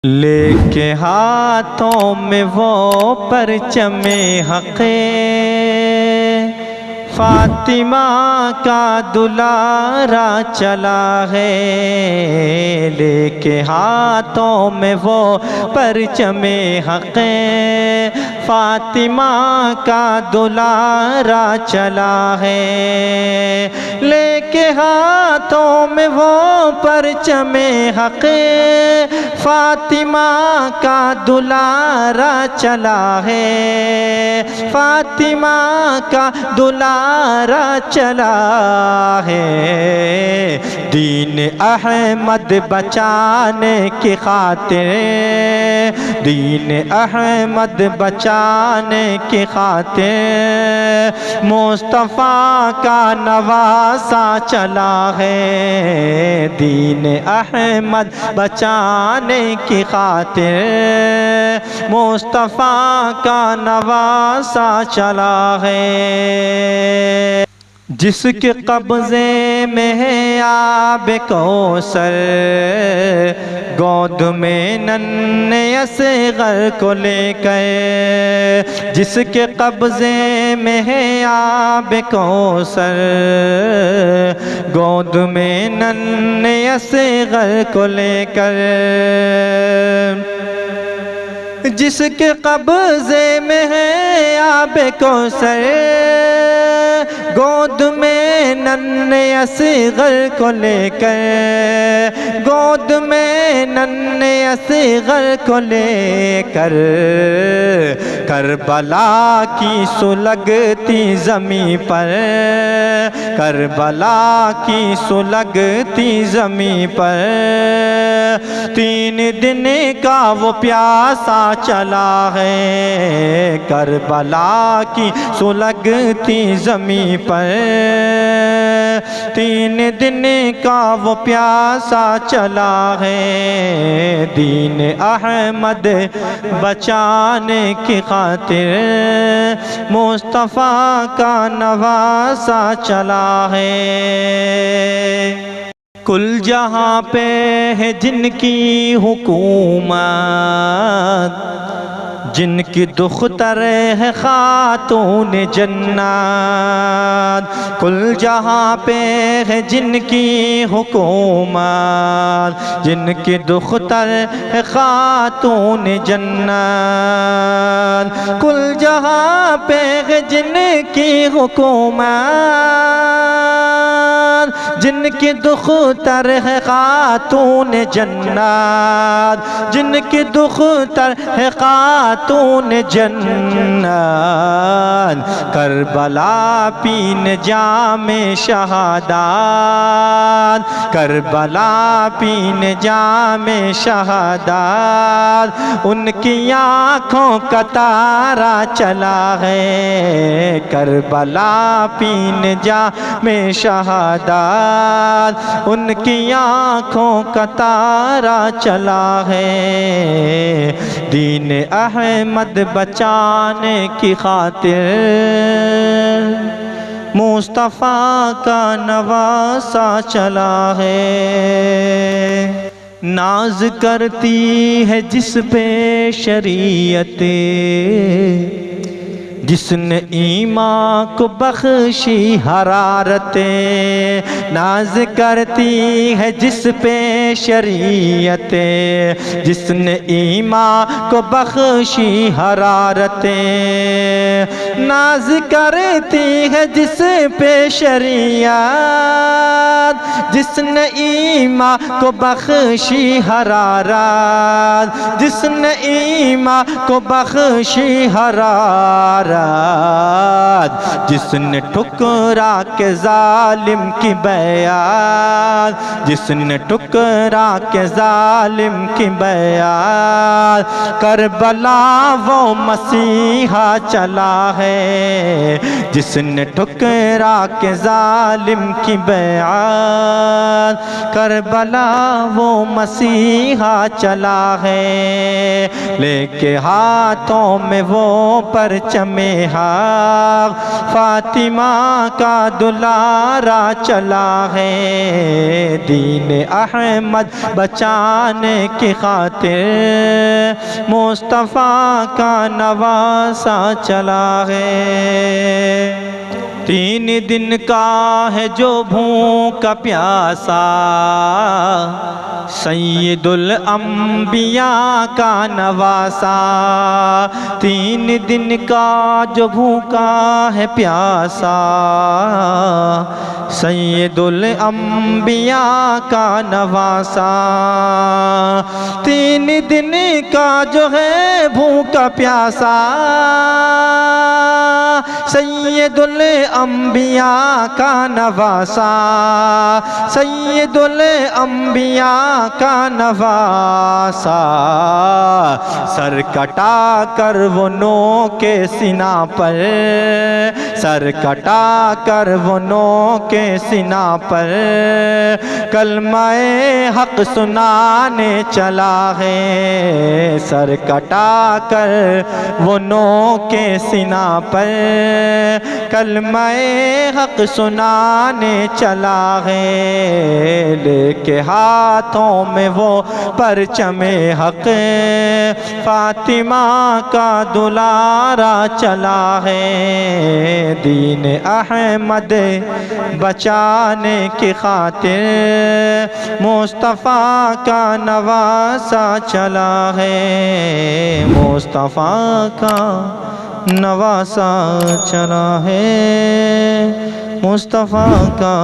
लेके हाथों में वो परचमे हक़े फातिमा का दुलारा चला है। लेके हाथों में वो परचमे हक़े फातिमा का दुलारा चला है। लेके हाथों में वो परचमे हक़े फातिमा का दुलारा चला है। फातिमा का दुलारा चला है। दीन अहमद बचाने की खातिर, दीन अहमद बचाने की खातिर मुस्तफ़ा का नवासा चला है। दीन अहमद बचाने की खातिर मुस्तफ़ा का नवासा चला है। जिसके कब्ज़े में है आब कौसर, गोद में नन्हे असग़र को लेकर। जिसके कब्ज़े में है आब कौसर, गोद में नन्हे असग़र को लेकर। जिसके कब्ज़े में है आब कौसर, गोद में नन्हे असग़र को लेकर। गोद में नन्हे असग़र को लेकर करबला की सुलगती ज़मीं पर, करबला की सुलगती ज़मीं पर 3 दिन का वो प्यासा चला है। करबला की सुलगती ज़मीं पर 3 दिन का वो प्यासा चला है। दीन अहमद बचाने की खातिर मुस्तफ़ा का नवासा चला है। कुल जहाँ पे है जिनकी हुकूमत, जिनकी दुख्तर है खातून जन्नत। कुल जहाँ पे है जिनकी हुकूमत, जिनकी दुख्तर है खातून जन्नत। कुल जहाँ पे है जिनकी हुकूमत, जिनकी दुख्तर है खातून जन्नत। जिनकी दुख्तर है खातून जन्नत। करबला पीन जामे शहादत, करबला पीन जामे शहादत। उनकी आँखों का तारा चला है। करबला पीन जामे शहादत, उनकी आँखों का तारा चला है। दीन अहमद बचाने की खातिर मुस्तफ़ा का नवासा चला है। नाज करती है जिस पे शरीयत, जिसने ईमान को बख्शी हरारते। नाज करती है जिस पे शरीयत, जिसने ईमान को बख्शी हरारते। नाज करती है जिस पे शरीयत, जिसने ईमान को बख्शी हरारत। जिसने ईमान को बख्शी हरारत। जिसने ठुकरा के जालिम की बयात, जिसने ठुकरा के जालिम की बयात। करबला वो मसीहा चला है, जिसने ठुकरा के जालिम की बयात। करबला वो मसीहा चला है। लेके हाथों में वो परचमे हक फातिमा का दुलारा चला है। दीन अहमद बचाने की खातिर मुस्तफ़ा का नवासा चला है। 3 दिन का है जो भूखा प्यासा, सैयदुल अंबिया का नवासा। 3 दिन का जो भूखा है प्यासा, सैयदुल अंबिया का नवासा। 3 दिन का जो है भूखा प्यासा, सैयदुल अंबिया का नवासा, सैयदुल अंबिया का नवासा। सर कटा कर वो नो के सीना पर, सर कटा कर वो नो के सीना पर कलमाए हक सुनाने चला है। सर कटा कर वो नो के सीना पर कलमाए हक सुनाने चला है। लेके हाथों में वो परचमे हक फातिमा का दुलारा चला है। दीन अहमद बचाने की खातिर मुस्तफ़ा का नवासा चला है। मुस्तफ़ा का नवासा चला है, मुस्तफ़ा का